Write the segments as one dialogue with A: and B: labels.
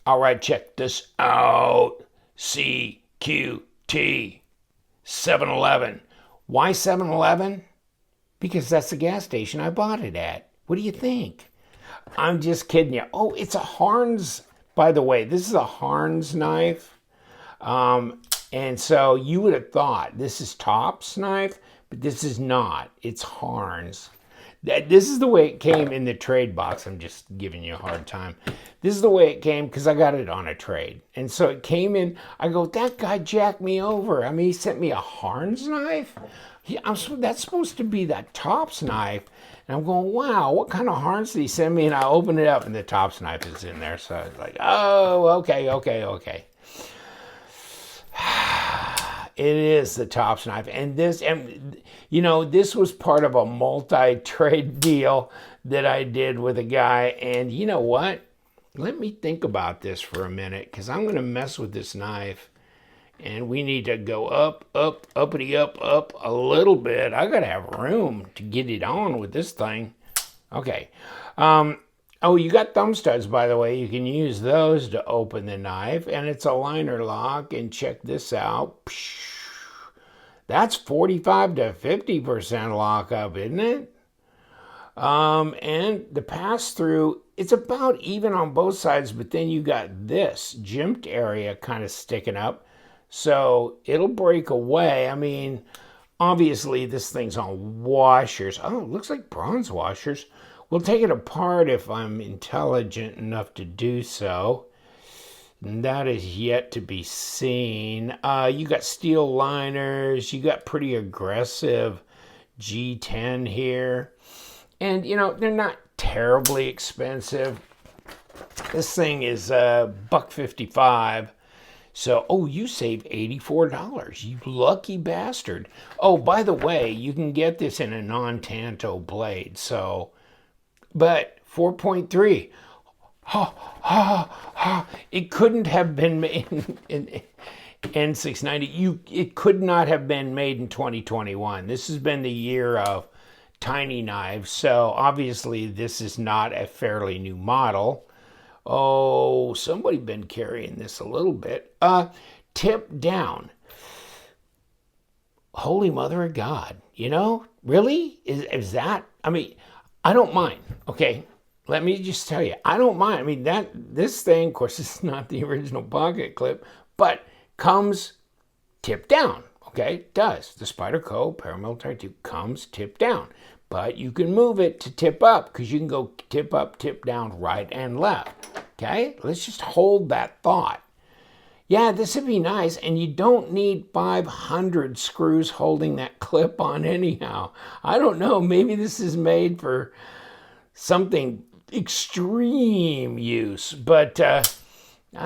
A: All right, check this out. CQT 7-Eleven. Why 7-Eleven? Because that's the gas station I bought it at. What do you think? I'm just kidding you. Oh, it's a Harns. By the way, this is a Harns knife. And so you would have thought this is Top's knife, but this is not. It's Harns. This is the way it came in the trade box. I'm just giving you a hard time. This is the way it came because I got it on a trade. And so it came in. I go, that guy jacked me over. I mean, he sent me a Harns knife. That's supposed to be that Top's knife. And I'm going, wow, what kind of Harns did he send me? And I open it up and the Top's knife is in there. So it's like, oh, okay. It is the Top's knife. And this was part of a multi-trade deal that I did with a guy. And you know what? Let me think about this for a minute because I'm going to mess with this knife. And we need to go uppity up a little bit. I got to have room to get it on with this thing. Okay. Oh, you got thumb studs, by the way. You can use those to open the knife. And it's a liner lock. And check this out. That's 45 to 50% lockup, isn't it? And the pass-through, it's about even on both sides. But then you got this jimped area kind of sticking up. So it'll break away. I mean, obviously this thing's on washers. Oh, it looks like bronze washers. We'll take it apart if I'm intelligent enough to do so. And that is yet to be seen. You got steel liners. You got pretty aggressive G10 here. And, they're not terribly expensive. This thing is $155. So, you save $84. You lucky bastard. Oh, by the way, you can get this in a non-tanto blade. So, but 4.3. It couldn't have been made in N690. It could not have been made in 2021. This has been the year of tiny knives. So, obviously, this is not a fairly new model. Oh, somebody been carrying this a little bit. Tip down. Holy Mother of God. Really? Is that? I mean, I don't mind. Okay. Let me just tell you, I don't mind. I mean, this thing, of course, it's not the original pocket clip, but comes tip down. Okay, it does. The Spyderco paramilitary tube comes tip down. But you can move it to tip up because you can go tip up, tip down, right and left. Okay, let's just hold that thought. Yeah, this would be nice, and you don't need 500 screws holding that clip on anyhow. I don't know, maybe this is made for something extreme use, but I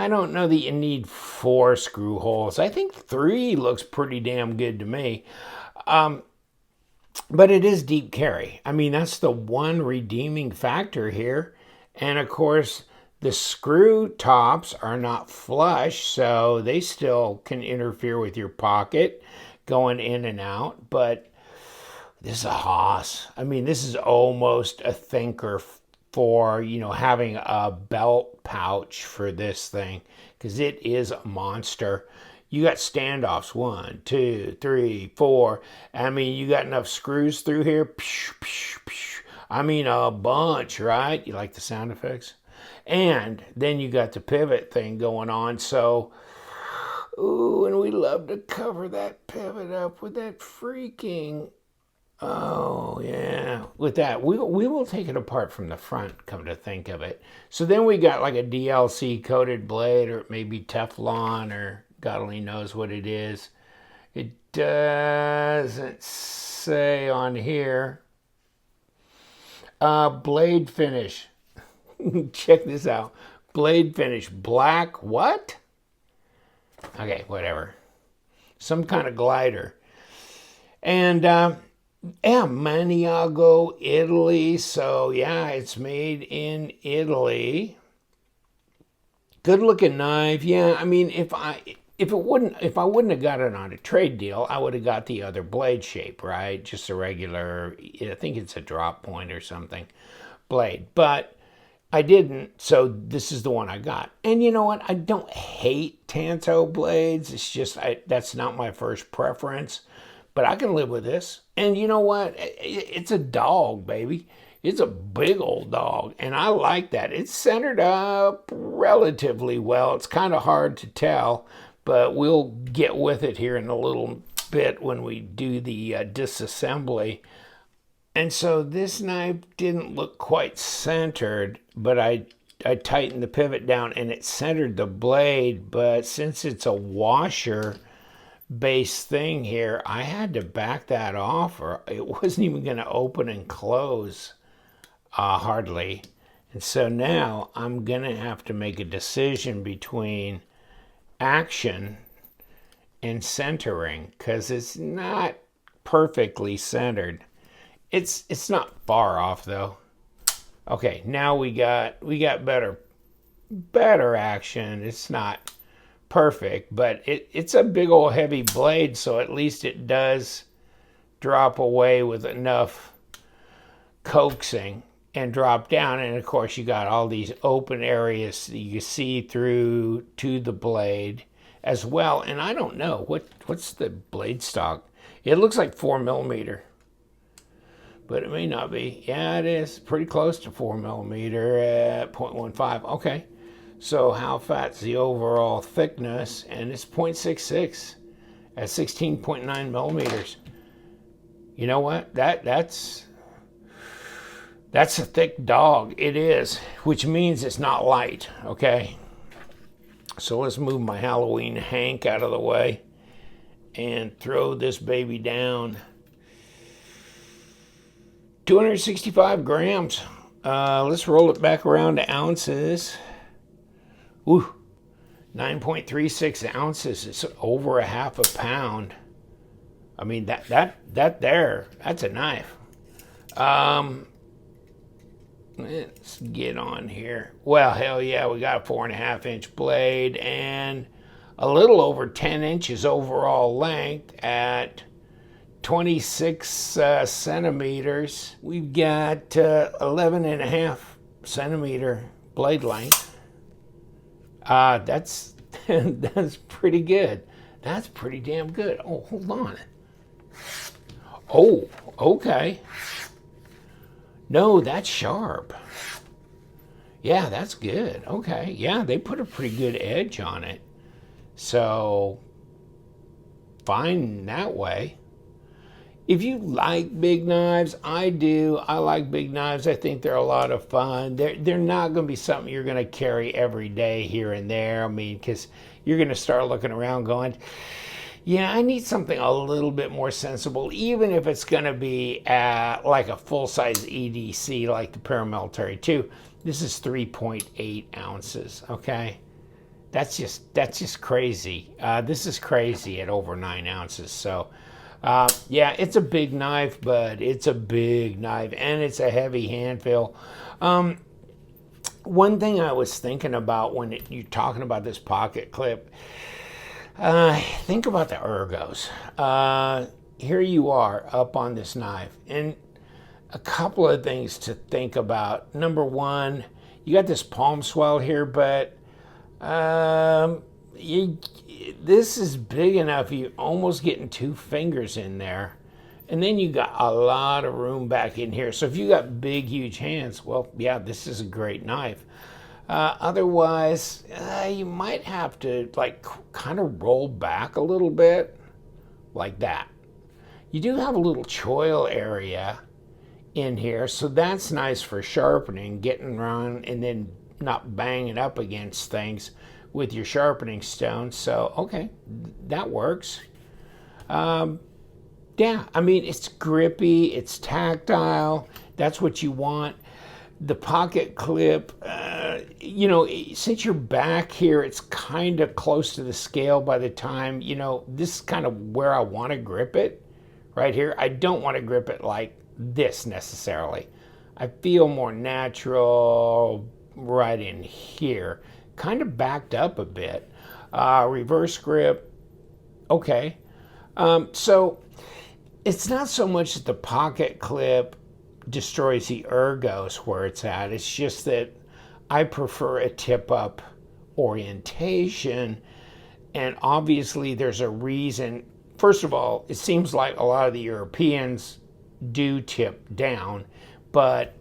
A: don't know that you need 4 screw holes. I think 3 looks pretty damn good to me. But it is deep carry. I mean, that's the one redeeming factor here. And of course, the screw tops are not flush, so they still can interfere with your pocket going in and out. But this is a hoss. I mean, this is almost a thinker for, having a belt pouch for this thing, because it is a monster. You got standoffs, 1, 2, 3, 4. I mean, you got enough screws through here. I mean, a bunch, right? You like the sound effects? And then you got the pivot thing going on. So, and we love to cover that pivot up with that freaking, oh, yeah. With that, we will take it apart from the front, come to think of it. So then we got like a DLC coated blade, or maybe Teflon, or God only knows what it is. It doesn't say on here. Blade finish. Check this out. Blade finish. Black what? Okay, whatever. Some kind of glider. And, Maniago, Italy. So, yeah, it's made in Italy. Good looking knife. Yeah, I mean, if I wouldn't have got it on a trade deal, I would have got the other blade shape, right? Just a regular, I think it's a drop point or something, blade. But I didn't, so this is the one I got. And you know what? I don't hate Tanto blades. It's just that's not my first preference, but I can live with this. And you know what? It's a dog, baby. It's a big old dog, and I like that. It's centered up relatively well. It's kind of hard to tell, but we'll get with it here in a little bit when we do the disassembly. And so this knife didn't look quite centered, but I tightened the pivot down and it centered the blade. But since it's a washer based thing here, I had to back that off or it wasn't even going to open and close hardly. And so now I'm going to have to make a decision between action and centering because it's not perfectly centered. It's not far off though. Okay, now we got better action. It's not perfect, but it's a big old heavy blade, so at least it does drop away with enough coaxing and drop down. And of course you got all these open areas that you see through to the blade as well. And I don't know what's the blade stock. It looks like 4mm. But it may not be. Yeah, it is pretty close to 4mm at 0.15. Okay, so how fat's the overall thickness? And it's 0.66 at 16.9mm. You know what? That's a thick dog. It is, which means it's not light. Okay, so let's move my Halloween Hank out of the way and throw this baby down. 265 grams. Let's roll it back around to ounces. Woo, 9.36 ounces. It's over a half a pound. I mean, that's a knife. Let's get on here. Well, hell yeah, we got a 4.5-inch blade and a little over 10 inches overall length at 26 centimeters. We've got 11.5 centimeter blade length. That's that's pretty good. That's pretty damn good. Oh, hold on. Oh, okay. No, that's sharp. Yeah, that's good. Okay, yeah, they put a pretty good edge on it. So, fine that way. If you like big knives, I do. I like big knives. I think they're a lot of fun. They're not going to be something you're going to carry every day here and there. I mean, because you're going to start looking around going, yeah, I need something a little bit more sensible, even if it's going to be like a full-size EDC like the Paramilitary 2. This is 3.8 ounces, okay? That's just crazy. This is crazy at over 9 ounces. So, yeah, it's a big knife, but it's a big knife, and it's a heavy hand feel. One thing I was thinking about when you're talking about this pocket clip, think about the ergos. Here you are up on this knife, and a couple of things to think about. Number one, you got this palm swell here, but this is big enough you're almost getting 2 fingers in there, and then you got a lot of room back in here. So if you got big, huge hands, well, yeah, this is a great knife. Otherwise, you might have to like kind of roll back a little bit like that. You do have a little choil area in here, so that's nice for sharpening, getting around and then not banging up against things with your sharpening stone. So, okay, that works. Yeah, I mean, it's grippy, it's tactile. That's what you want. The pocket clip, you know, since you're back here, it's kind of close to the scale by the time, you know, this is kind of where I want to grip it, right here. I don't want to grip it like this necessarily. I feel more natural right in here, kind of backed up a bit. Reverse grip, okay. So it's not so much that the pocket clip destroys the ergos where it's at. It's just that I prefer a tip-up orientation, and obviously there's a reason. First of all, it seems like a lot of the Europeans do tip down, but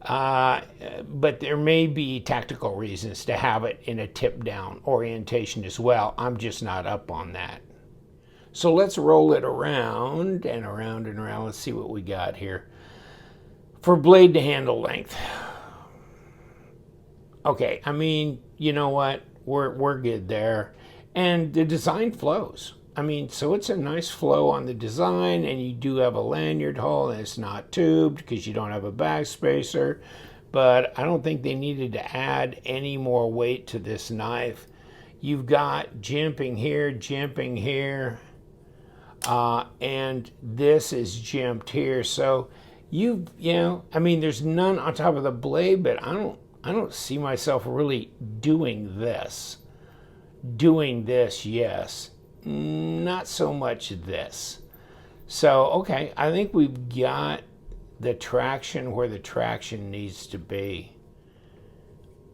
A: there may be tactical reasons to have it in a tip down orientation as well. I'm just not up on that. So let's roll it around and around and around. Let's see what we got here. For blade to handle length. Okay, I mean, you know what? We're good there. And the design flows. I mean, so it's a nice flow on the design, and you do have a lanyard hole, and it's not tubed because you don't have a back spacer. But I don't think they needed to add any more weight to this knife. You've got jimping here, and this is jimped here. So you know, I mean, there's none on top of the blade, but I don't see myself really doing this. Doing this, yes. Not so much this. So, okay, I think we've got the traction where the traction needs to be.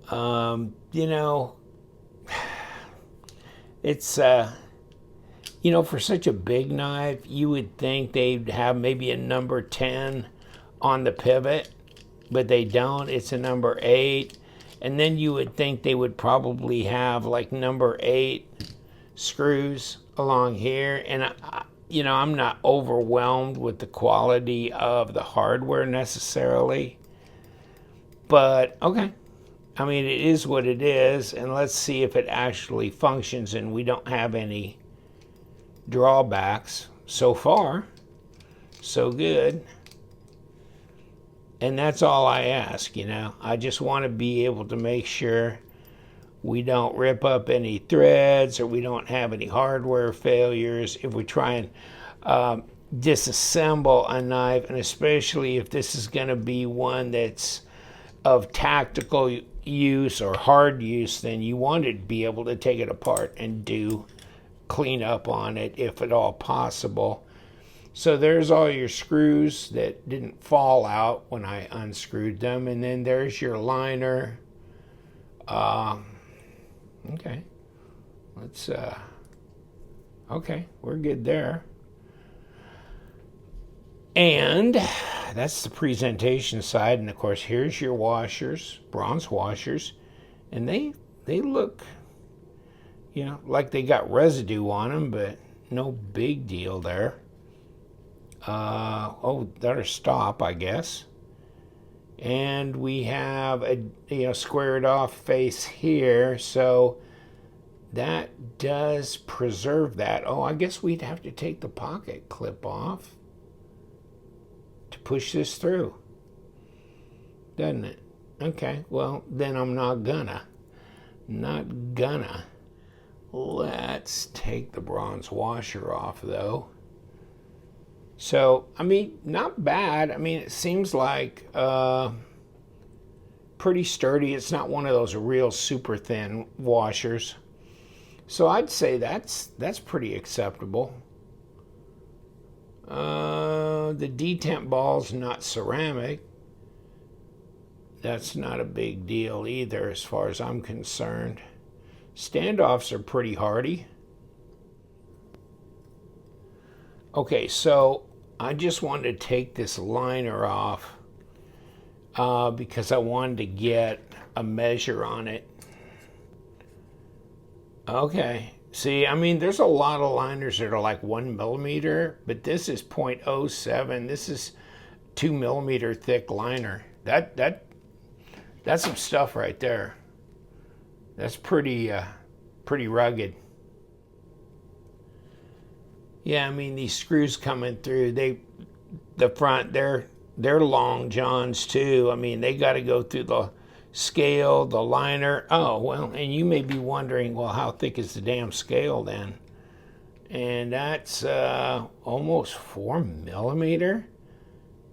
A: You know, it's, you know, for such a big knife, you would think they'd have maybe a number 10 on the pivot, but they don't. It's a number 8. And then you would think they would probably have like number 8 screws along here. And you know, I'm not overwhelmed with the quality of the hardware necessarily, but okay. I mean, it is what it is, and let's see if it actually functions and we don't have any drawbacks. So far, so good. And that's all I ask, you know. I just want to be able to make sure we don't rip up any threads or we don't have any hardware failures if we try and disassemble a knife, and especially if this is going to be one that's of tactical use or hard use, then you want to be able to take it apart and do clean up on it if at all possible. So there's all your screws that didn't fall out when I unscrewed them. And then there's your liner. Okay. Let's, okay, we're good there. And that's the presentation side. And of course, here's your washers, bronze washers. And they look, you know, like they got residue on them, but no big deal there. Oh, that'll stop, I guess. And we have a, you know, squared off face here, so that does preserve that. Oh, I guess we'd have to take the pocket clip off to push this through, doesn't it? Okay, well, then I'm not gonna. Let's take the bronze washer off, though. So, I mean, not bad. I mean, it seems like pretty sturdy. It's not one of those real super thin washers. So I'd say that's pretty acceptable. The detent ball's not ceramic. That's not a big deal either as far as I'm concerned. Standoffs are pretty hardy. Okay, so I just wanted to take this liner off because I wanted to get a measure on it. Okay, see, I mean, there's a lot of liners that are like 1 millimeter, but this is 0.07. This is 2 millimeter thick liner. That's some stuff right there. That's pretty rugged. Yeah, I mean, these screws coming through, the front, they're long johns too. I mean, they got to go through the scale, the liner. Oh, well, and you may be wondering, well, how thick is the damn scale then? And that's almost 4 millimeter,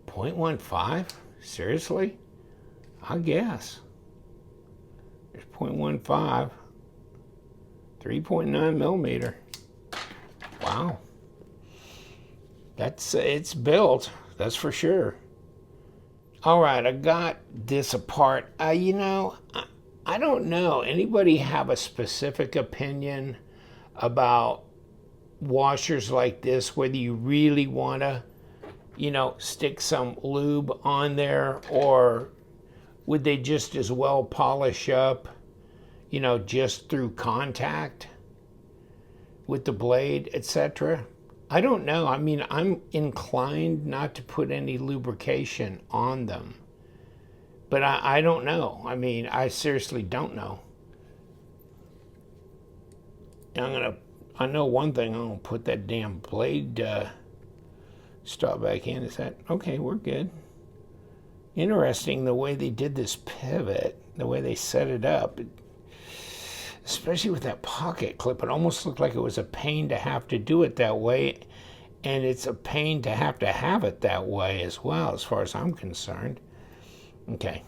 A: 0.15. Seriously? I guess. There's 0.15, 3.9 millimeter. Wow. It's built, that's for sure. All right, I got this apart. You know, I don't know. Anybody have a specific opinion about washers like this, whether you really want to, stick some lube on there, or would they just as well polish up, just through contact with the blade, etc.? I don't know. I mean, I'm inclined not to put any lubrication on them, but I don't know. I mean, I seriously don't know. I know one thing. I'm gonna put that damn blade stop back in. Is that okay? We're good. Interesting the way they did this pivot, the way they set it up, especially with that pocket clip. It almost looked like it was a pain to have to do it that way, and it's a pain to have it that way as well, as far as I'm concerned. Okay.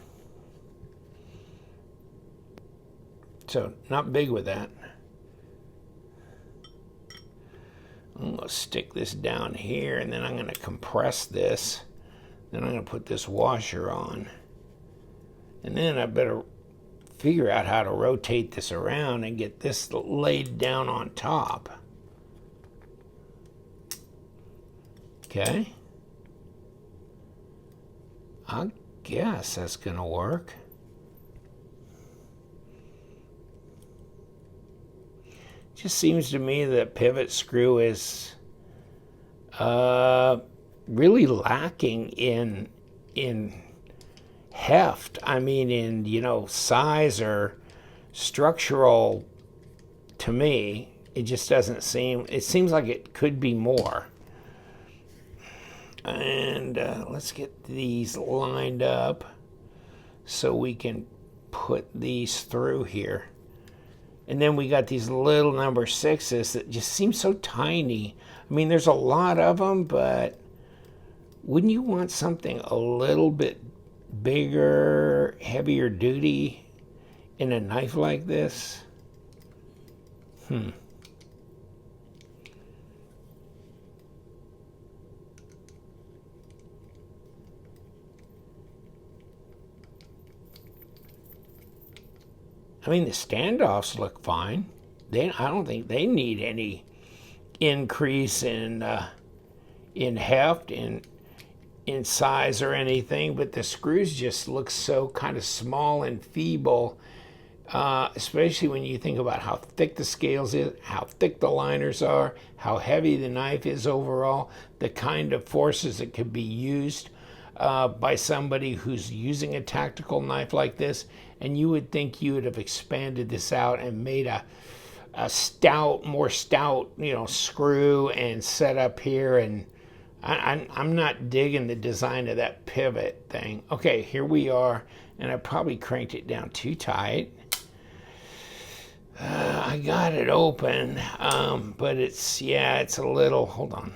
A: So, not big with that. I'm going to stick this down here, and then I'm going to compress this. Then I'm going to put this washer on. And then I better figure out how to rotate this around and get this laid down on top. Okay. I guess that's going to work. Just seems to me that pivot screw is really lacking in heft. I mean, in size or structural. To me, it just doesn't seem. It seems like it could be more. And let's get these lined up so we can put these through here. And then we got these little number 6s that just seem so tiny. I mean, there's a lot of them, but wouldn't you want something a little bit bigger, heavier duty in a knife like this? I mean, the standoffs look fine. I don't think they need any increase in heft, in size or anything. But the screws just look so kind of small and feeble, especially when you think about how thick the scales is, how thick the liners are, how heavy the knife is overall, the kind of forces that could be used by somebody who's using a tactical knife like this. And you would think you would have expanded this out and made a more stout, screw and set up here. And I'm not digging the design of that pivot thing. Okay, here we are. And I probably cranked it down too tight. I got it open, but it's a little, hold on.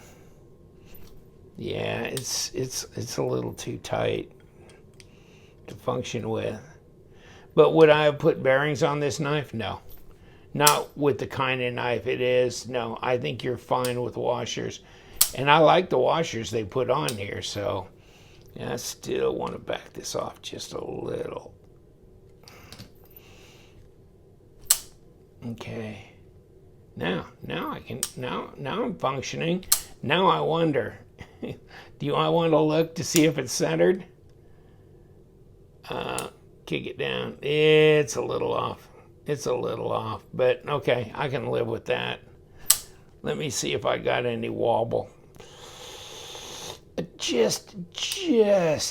A: Yeah, it's a little too tight to function with. But would I have put bearings on this knife? No. Not with the kind of knife it is. No, I think you're fine with washers. And I like the washers they put on here, so yeah, I still want to back this off just a little. Okay. Now I'm functioning. Now I wonder, do I want to look to see if it's centered? Kick it down. It's a little off. But okay, I can live with that. Let me see if I got any wobble. Just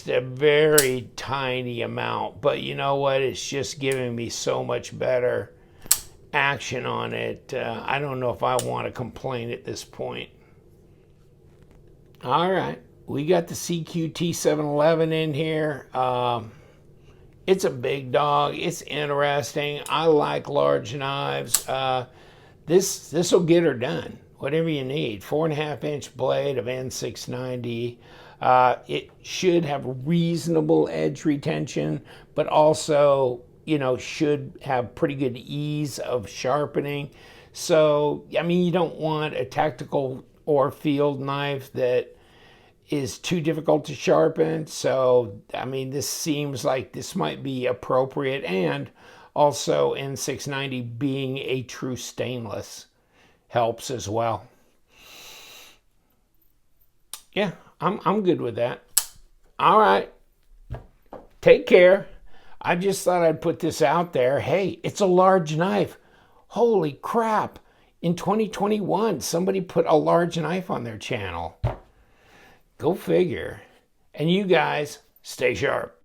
A: a very tiny amount, but you know what? It's just giving me so much better action on it. I don't know if I want to complain at this point. All right, we got the CQT 711 in here. It's a big dog. It's interesting. I like large knives. This will get her done. Whatever you need. 4.5-inch blade of N690. It should have reasonable edge retention, but also, should have pretty good ease of sharpening. So, I mean, you don't want a tactical or field knife that is too difficult to sharpen. So, I mean, this seems like this might be appropriate. And Also, N690 being a true stainless helps as well. Yeah, I'm good with that. All right. Take care. I just thought I'd put this out there. Hey, it's a large knife. Holy crap. In 2021, somebody put a large knife on their channel. Go figure. And you guys, stay sharp.